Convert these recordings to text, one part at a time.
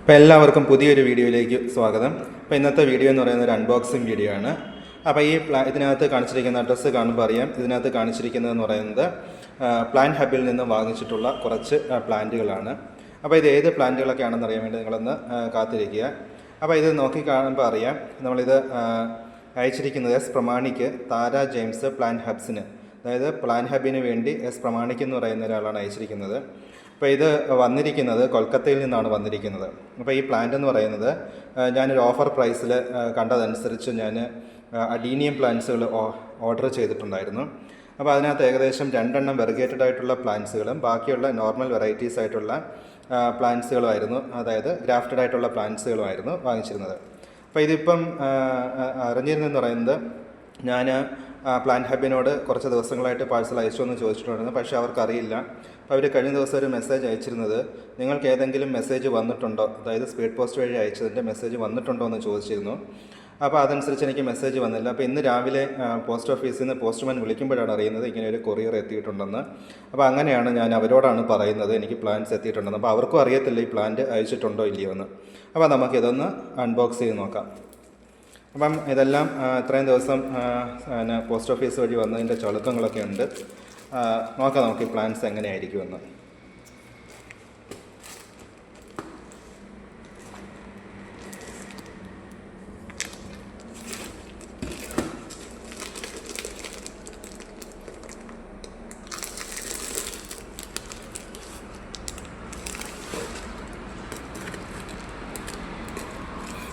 അപ്പോൾ എല്ലാവർക്കും പുതിയൊരു വീഡിയോയിലേക്ക് സ്വാഗതം. അപ്പോൾ ഇന്നത്തെ വീഡിയോ എന്ന് പറയുന്നത് ഒരു അൺബോക്സിങ് വീഡിയോ ആണ്. അപ്പോൾ ഇതിനകത്ത് കാണിച്ചിരിക്കുന്ന അഡ്രസ്സ് കാണുമ്പോൾ അറിയാം. ഇതിനകത്ത് കാണിച്ചിരിക്കുന്നതെന്ന് പറയുന്നത് പ്ലാന്റ് ഹബിൽ നിന്ന് വാങ്ങിച്ചിട്ടുള്ള കുറച്ച് പ്ലാന്റുകളാണ്. അപ്പോൾ ഇത് ഏത് പ്ലാന്റുകളൊക്കെയാണെന്ന് അറിയാൻ വേണ്ടി നിങ്ങളൊന്ന് കാത്തിരിക്കുക. അപ്പോൾ ഇത് നോക്കി കാണുമ്പോൾ അറിയാം. നമ്മളിത് അയച്ചിരിക്കുന്നത് എസ് പ്രമാണിക്ക് താര ജെയിംസ് പ്ലാന്റ് ഹബ്സിന്, അതായത് പ്ലാന്റ് ഹബിന് വേണ്ടി എസ് പ്രമാണിക്ക് എന്ന് പറയുന്ന ഒരാളാണ് അയച്ചിരിക്കുന്നത്. അപ്പോൾ ഇത് വന്നിരിക്കുന്നത് കൊൽക്കത്തയിൽ നിന്നാണ് വന്നിരിക്കുന്നത്. അപ്പോൾ ഈ പ്ലാന്റ് എന്ന് പറയുന്നത് ഞാനൊരു ഓഫർ പ്രൈസിൽ കണ്ടതനുസരിച്ച് ഞാൻ അഡീനിയം പ്ലാന്റ്സുകൾ ഓർഡർ ചെയ്തിട്ടുണ്ടായിരുന്നു. അപ്പോൾ അതിനകത്ത് ഏകദേശം 2 വെറിഗേറ്റഡ് ആയിട്ടുള്ള പ്ലാന്റ്സുകളും ബാക്കിയുള്ള നോർമൽ വെറൈറ്റീസ് ആയിട്ടുള്ള പ്ലാന്റ്സുകളുമായിരുന്നു, അതായത് ഗ്രാഫ്റ്റഡ് ആയിട്ടുള്ള പ്ലാന്റ്സുകളുമായിരുന്നു വാങ്ങിച്ചിരുന്നത്. അപ്പോൾ ഇതിപ്പം അറിഞ്ഞിരുന്നെന്ന് പറയുന്നത്, ഞാൻ പ്ലാന്റ് ഹബിനോട് കുറച്ച് ദിവസങ്ങളായിട്ട് പാഴ്സൽ അയച്ചു എന്ന് ചോദിച്ചിട്ടുണ്ടായിരുന്നു. പക്ഷേ അവർക്കറിയില്ല. അപ്പോൾ അവർ കഴിഞ്ഞ ദിവസം ഒരു മെസ്സേജ് അയച്ചിരുന്നത്, നിങ്ങൾക്ക് ഏതെങ്കിലും മെസ്സേജ് വന്നിട്ടുണ്ടോ, അതായത് സ്പീഡ് പോസ്റ്റ് വഴി അയച്ചതിൻ്റെ മെസ്സേജ് വന്നിട്ടുണ്ടോ എന്ന് ചോദിച്ചിരുന്നു. അപ്പോൾ അതനുസരിച്ച് എനിക്ക് മെസ്സേജ് വന്നില്ല. അപ്പോൾ ഇന്ന് രാവിലെ പോസ്റ്റ് ഓഫീസിൽ നിന്ന് പോസ്റ്റ്മാൻ വിളിക്കുമ്പോഴാണ് അറിയുന്നത് ഇങ്ങനെ ഒരു കൊറിയർ എത്തിയിട്ടുണ്ടെന്ന്. അപ്പോൾ അങ്ങനെയാണ് ഞാൻ അവരോടാണ് പറയുന്നത് എനിക്ക് പ്ലാന്റ്സ് എത്തിയിട്ടുണ്ടെന്ന്. അപ്പോൾ അവർക്കും അറിയത്തില്ല ഈ പ്ലാന്റ് അയച്ചിട്ടുണ്ടോ ഇല്ലയോ എന്ന്. അപ്പോൾ നമുക്കിതൊന്ന് അൺബോക്സ് ചെയ്ത് നോക്കാം. അപ്പം ഇതെല്ലാം ഇത്രയും ദിവസം പോസ്റ്റ് ഓഫീസ് വഴി വന്നതിൻ്റെ ചളുക്കങ്ങളൊക്കെ ഉണ്ട്. നോക്കാം നമുക്ക് ഈ പ്ലാന്റ്സ് എങ്ങനെയായിരിക്കുമെന്ന്.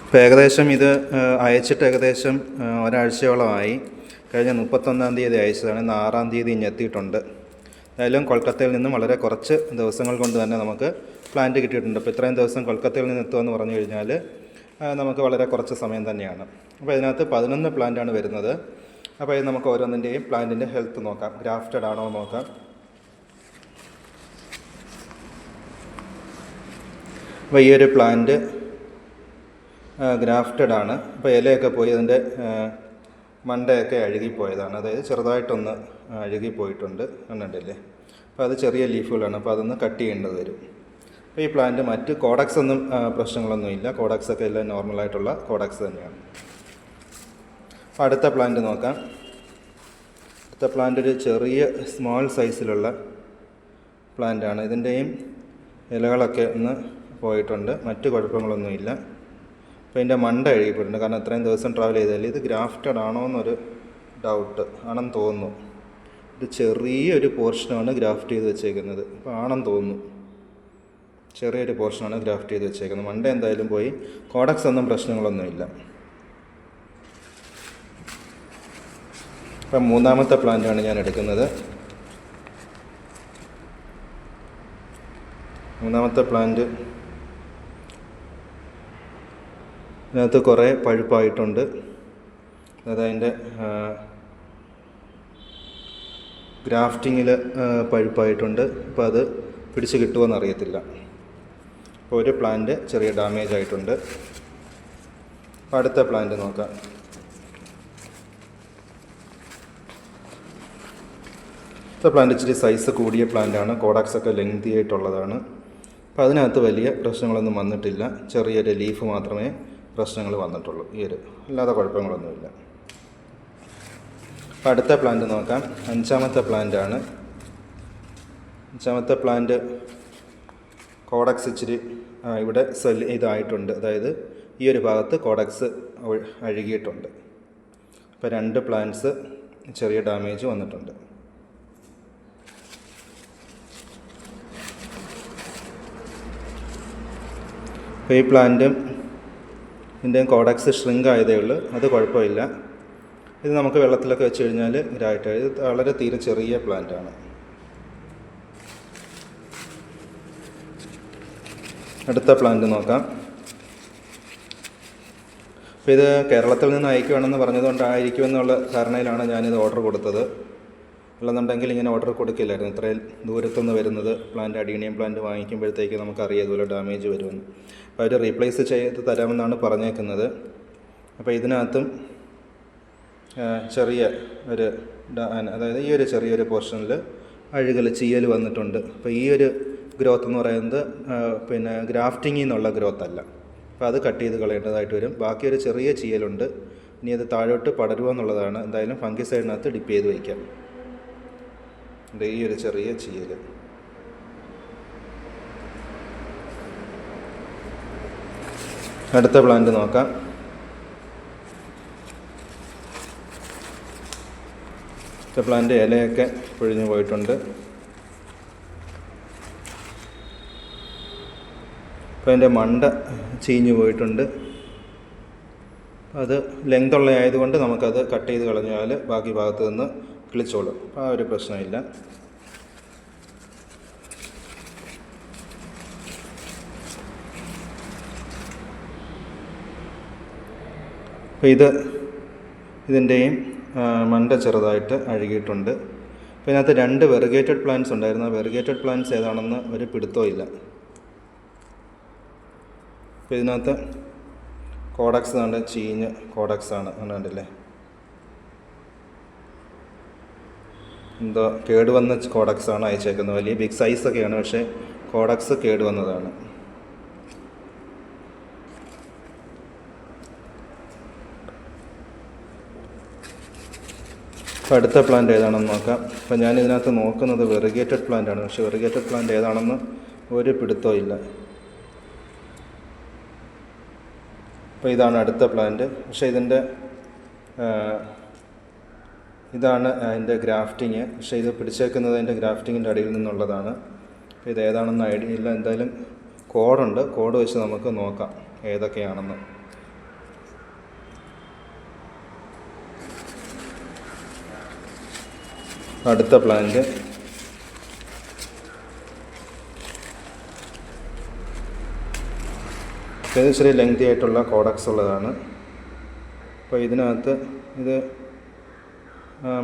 ഇപ്പോൾ ഏകദേശം ഇത് അയച്ചിട്ട് ഏകദേശം ഒരാഴ്ചയോളമായി. കഴിഞ്ഞ 31-ാം തീയതി അയച്ചതാണ്. ഇന്ന് 6-ാം തീയതി ഇനി എത്തിയിട്ടുണ്ട്. ഏതായാലും കൊൽക്കത്തയിൽ നിന്നും വളരെ കുറച്ച് ദിവസങ്ങൾ കൊണ്ട് തന്നെ നമുക്ക് പ്ലാന്റ് കിട്ടിയിട്ടുണ്ട്. അപ്പോൾ ഇത്രയും ദിവസം കൊൽക്കത്തയിൽ നിന്ന് എത്തുമെന്ന് പറഞ്ഞു കഴിഞ്ഞാൽ നമുക്ക് വളരെ കുറച്ച് സമയം തന്നെയാണ്. അപ്പോൾ ഇതിനകത്ത് 11 പ്ലാന്റാണ് വരുന്നത്. അപ്പോൾ ഇത് നമുക്ക് ഓരോന്നിൻ്റെയും പ്ലാന്റിൻ്റെ ഹെൽത്ത് നോക്കാം, ഗ്രാഫ്റ്റഡ് ആണോ നോക്കാം. അപ്പോൾ ഈ ഒരു പ്ലാന്റ് ഗ്രാഫ്റ്റഡ് ആണ്. അപ്പോൾ ഇലയൊക്കെ പോയി അതിൻ്റെ മണ്ടയൊക്കെ അഴുകിപ്പോയതാണ്, അതായത് ചെറുതായിട്ടൊന്ന് അഴുകിപ്പോയിട്ടുണ്ട്, കണ്ടിട്ടില്ലേ. അപ്പോൾ അത് ചെറിയ ലീഫുകളാണ്. അപ്പോൾ അതൊന്ന് കട്ട് ചെയ്യേണ്ടത് വരും. അപ്പോൾ ഈ പ്ലാന്റ് മറ്റ് കോഡക്സ് ഒന്നും പ്രശ്നങ്ങളൊന്നുമില്ല. കോഡക്സ് ഒക്കെ എല്ലാം നോർമലായിട്ടുള്ള കോഡക്സ് തന്നെയാണ്. അപ്പോൾ അടുത്ത പ്ലാന്റ് നോക്കാം. അടുത്ത പ്ലാന്റ് ഒരു ചെറിയ സ്മോൾ സൈസിലുള്ള പ്ലാന്റാണ്. ഇതിൻ്റെയും ഇലകളൊക്കെ ഒന്ന് പോയിട്ടുണ്ട്, മറ്റ് കുഴപ്പങ്ങളൊന്നുമില്ല. അപ്പോൾ ഇതിൻ്റെ മണ്ട എഴുതിയിട്ടുണ്ട്, കാരണം ഇത്രയും ദിവസം ട്രാവൽ ചെയ്തതല്ലേ. ഇത് ഗ്രാഫ്റ്റഡ് ആണോ എന്നൊരു ഡൗട്ട് ആണെന്ന് തോന്നുന്നു. ഇത് ചെറിയൊരു പോർഷനാണ് ഗ്രാഫ്റ്റ് ചെയ്ത് വെച്ചേക്കുന്നത്. അപ്പോൾ ആണെന്ന് തോന്നുന്നു, ചെറിയൊരു പോർഷനാണ് ഗ്രാഫ്റ്റ് ചെയ്ത് വെച്ചേക്കുന്നത്. മണ്ട എന്തായാലും പോയി. കോഡക്സ് ഒന്നും പ്രശ്നങ്ങളൊന്നുമില്ല. അപ്പം 3-ാമത്തെ പ്ലാന്റാണ് ഞാൻ എടുക്കുന്നത്. 3-ാമത്തെ പ്ലാന്റ് ഇതിനകത്ത് കുറേ പഴുപ്പായിട്ടുണ്ട്. അതായത് അതിൻ്റെ ഗ്രാഫ്റ്റിങ്ങിൽ പഴുപ്പായിട്ടുണ്ട്. അപ്പോൾ അത് പിടിച്ച് കിട്ടുമോയെന്ന് അറിയത്തില്ല. അപ്പോൾ ഒരു പ്ലാന്റ് ചെറിയ ഡാമേജ് ആയിട്ടുണ്ട്. അപ്പോൾ അടുത്ത പ്ലാന്റ് നോക്കാം. അടുത്ത പ്ലാന്റ് ഇച്ചിരി സൈസ് കൂടിയ പ്ലാന്റാണ്. കോഡാക്സ് ഒക്കെ ലെങ്തി ആയിട്ടുള്ളതാണ്. അപ്പോൾ അതിനകത്ത് വലിയ പ്രശ്നങ്ങളൊന്നും വന്നിട്ടില്ല. ചെറിയൊരു ലീഫ് മാത്രമേ പ്രശ്നങ്ങൾ വന്നിട്ടുള്ളൂ. അല്ലാതെ കുഴപ്പങ്ങളൊന്നുമില്ല. അപ്പോൾ അടുത്ത പ്ലാന്റ് നോക്കാം. 5-ാമത്തെ പ്ലാന്റാണ്. 5-ാമത്തെ പ്ലാന്റ് കോഡക്സ് ഇച്ചിരി ഇവിടെ ഇതായിട്ടുണ്ട്, അതായത് ഈ ഒരു ഭാഗത്ത് കോഡക്സ് അഴുകിയിട്ടുണ്ട്. അപ്പോൾ 2 പ്ലാന്റ്സ് ചെറിയ ഡാമേജ് വന്നിട്ടുണ്ട്. അപ്പോൾ ഈ പ്ലാന്റും ഇതിൻ്റെയും കോഡക്സ് ഷ്രിങ്ക് ആയതേ ഉള്ളൂ, അത് കുഴപ്പമില്ല. ഇത് നമുക്ക് വെള്ളത്തിലൊക്കെ വെച്ച് കഴിഞ്ഞാൽ ഇതായിട്ട്, ഇത് വളരെ തീരെ ചെറിയ പ്ലാന്റാണ്. അടുത്ത പ്ലാന്റ് നോക്കാം. അപ്പോൾ ഇത് കേരളത്തിൽ നിന്ന് അയക്കുകയാണെന്ന് പറഞ്ഞതുകൊണ്ടായിരിക്കുമെന്നുള്ള ധാരണയിലാണ് ഞാനിത് ഓർഡർ കൊടുത്തത്. അല്ലെന്നുണ്ടെങ്കിൽ ഇങ്ങനെ ഓർഡർ കൊടുക്കില്ലായിരുന്നു. ഇത്രയും ദൂരത്തുനിന്ന് വരുന്നത് പ്ലാന്റ്, അഡീനിയം പ്ലാന്റ് വാങ്ങിക്കുമ്പോഴത്തേക്ക് നമുക്കറിയാം ഇതുപോലെ ഡാമേജ് വരുമെന്ന്. അപ്പോൾ അവർ റീപ്ലേസ് ചെയ്ത് തരാമെന്നാണ് പറഞ്ഞേക്കുന്നത്. അപ്പോൾ ഇതിനകത്തും ചെറിയ ഒരു അതായത് ഈ ഒരു ചെറിയൊരു പോർഷനിൽ അഴുകൽ ചീയൽ വന്നിട്ടുണ്ട്. അപ്പോൾ ഈ ഒരു ഗ്രോത്ത് എന്ന് പറയുന്നത് പിന്നെ ഗ്രാഫ്റ്റിങ്ങിൽ നിന്നുള്ള ഗ്രോത്ത് അല്ല. അപ്പോൾ അത് കട്ട് ചെയ്ത് കളയേണ്ടതായിട്ട് വരും. ബാക്കി ഒരു ചെറിയ ചീയലുണ്ട്, ഇനി അത് താഴോട്ട് പടരുക എന്നുള്ളതാണ്. എന്തായാലും ഫംഗിസൈഡിനകത്ത് ഡിപ്പ് ചെയ്ത് വയ്ക്കാം. ഈ ഒരു ചെറിയ ചീയൽ. അടുത്ത പ്ലാന്റ് നോക്കാം. പ്ലാന്റ് ഇലയൊക്കെ പൊഴിഞ്ഞു പോയിട്ടുണ്ട്. അപ്പോൾ അതിൻ്റെ മണ്ട ചീഞ്ഞു പോയിട്ടുണ്ട്. അത് ലെങ്തുള്ള ആയതുകൊണ്ട് നമുക്കത് കട്ട് ചെയ്ത് കളഞ്ഞാൽ ബാക്കി ഭാഗത്ത് നിന്ന് കിളിച്ചോളും. ആ ഒരു പ്രശ്നമില്ല. അപ്പോൾ ഇതിൻ്റെയും മണ്ട ചെറുതായിട്ട് അഴുകിയിട്ടുണ്ട്. അപ്പോൾ ഇതിനകത്ത് 2 വെറിഗേറ്റഡ് പ്ലാന്റ്സ് ഉണ്ടായിരുന്നു. ആ വെറിഗേറ്റഡ് പ്ലാന്റ്സ് ഏതാണെന്ന് ഒരു പിടുത്തവും ഇല്ല. അപ്പോൾ ഇതിനകത്ത് കോഡക്സ് കണ്ട് ചീഞ്ഞ് കോഡക്സാണ് കണ്ടില്ലേ, എന്തോ കേടുവന്ന കോഡക്സാണ് അയച്ചേക്കുന്നത്. വലിയ ബിഗ് സൈസൊക്കെയാണ്, പക്ഷേ കോഡക്സ് കേടുവന്നതാണ്. അപ്പോൾ അടുത്ത പ്ലാന്റ് ഏതാണെന്ന് നോക്കാം. അപ്പോൾ ഞാൻ ഇതിനകത്ത് നോക്കുന്നത് വെറിഗേറ്റഡ് പ്ലാന്റ് ആണ്, പക്ഷേ വെറിഗേറ്റഡ് പ്ലാന്റ് ഏതാണെന്ന് ഒരു പിടുത്തവും ഇല്ല. അപ്പോൾ ഇതാണ് അടുത്ത പ്ലാന്റ്. പക്ഷേ ഇതാണ് അതിൻ്റെ ഗ്രാഫ്റ്റിങ്. പക്ഷേ ഇത് പിടിച്ചേക്കുന്നത് അതിൻ്റെ ഗ്രാഫ്റ്റിങ്ങിൻ്റെ അടിയിൽ നിന്നുള്ളതാണ്. അപ്പോൾ ഇത് ഏതാണെന്ന് ഐഡിയ ഇല്ല. എന്തായാലും കോഡുണ്ട്, കോഡ് വെച്ച് നമുക്ക് നോക്കാം ഏതൊക്കെയാണെന്ന്. അടുത്ത പ്ലാന്റ് ഇത് ഇച്ചിരി ലെങ്തി ആയിട്ടുള്ള കോഡക്സ് ഉള്ളതാണ്. അപ്പോൾ ഇതിനകത്ത് ഇത്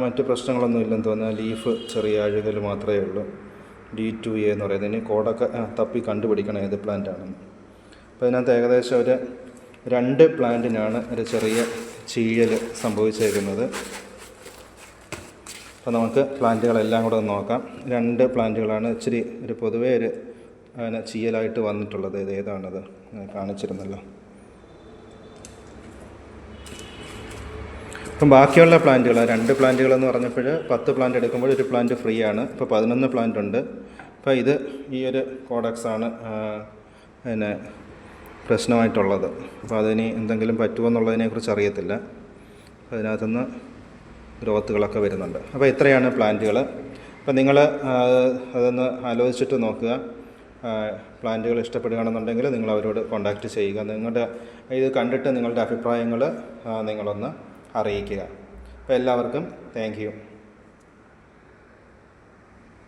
മറ്റ് പ്രശ്നങ്ങളൊന്നും ഇല്ലെന്ന് തോന്നുന്നു. ലീഫ് ചെറിയ അഴുകൽ മാത്രമേ ഉള്ളൂ. D2A എന്ന് പറയുന്നത്. ഇനി കോഡൊക്കെ തപ്പി കണ്ടുപിടിക്കണം ഏത് പ്ലാന്റാണെന്ന്. അപ്പോൾ ഇതിനകത്ത് ഏകദേശം ഒരു 2 പ്ലാന്റിനാണ് ഒരു ചെറിയ ചീയൽ സംഭവിച്ചേക്കുന്നത്. അപ്പോൾ നമുക്ക് പ്ലാന്റുകളെല്ലാം കൂടെ നോക്കാം. 2 പ്ലാന്റുകളാണ് ഇച്ചിരി ഒരു പൊതുവേ ഒരു ചീയലായിട്ട് വന്നിട്ടുള്ളത്. ഇത് ഏതാണത് കാണിച്ചിരുന്നല്ലോ. അപ്പം ബാക്കിയുള്ള പ്ലാന്റുകൾ 2 പ്ലാന്റുകളെന്ന് പറഞ്ഞപ്പോൾ 10 പ്ലാന്റ് എടുക്കുമ്പോൾ ഒരു പ്ലാന്റ് ഫ്രീ ആണ്. ഇപ്പോൾ 11 പ്ലാന്റ് ഉണ്ട്. അപ്പോൾ ഈ ഒരു കോഡക്സാണ് പിന്നെ പ്രശ്നമായിട്ടുള്ളത്. അപ്പോൾ അതിന് എന്തെങ്കിലും പറ്റുമോ എന്നുള്ളതിനെക്കുറിച്ച് അറിയത്തില്ല. അപ്പോൾ അതിനകത്തുനിന്ന് ഗ്രോത്തുകളൊക്കെ വരുന്നുണ്ട്. അപ്പോൾ ഇത്രയാണ് പ്ലാന്റുകൾ. അപ്പോൾ നിങ്ങൾ അതൊന്ന് ആലോചിച്ചിട്ട് നോക്കുക. പ്ലാന്റുകൾ ഇഷ്ടപ്പെടുകയാണെന്നുണ്ടെങ്കിൽ നിങ്ങൾ അവരോട് കോൺടാക്റ്റ് ചെയ്യുക. ഇത് കണ്ടിട്ട് നിങ്ങളുടെ അഭിപ്രായങ്ങൾ നിങ്ങളൊന്ന് അറിയിക്കുക. അപ്പോൾ എല്ലാവർക്കും താങ്ക് യു.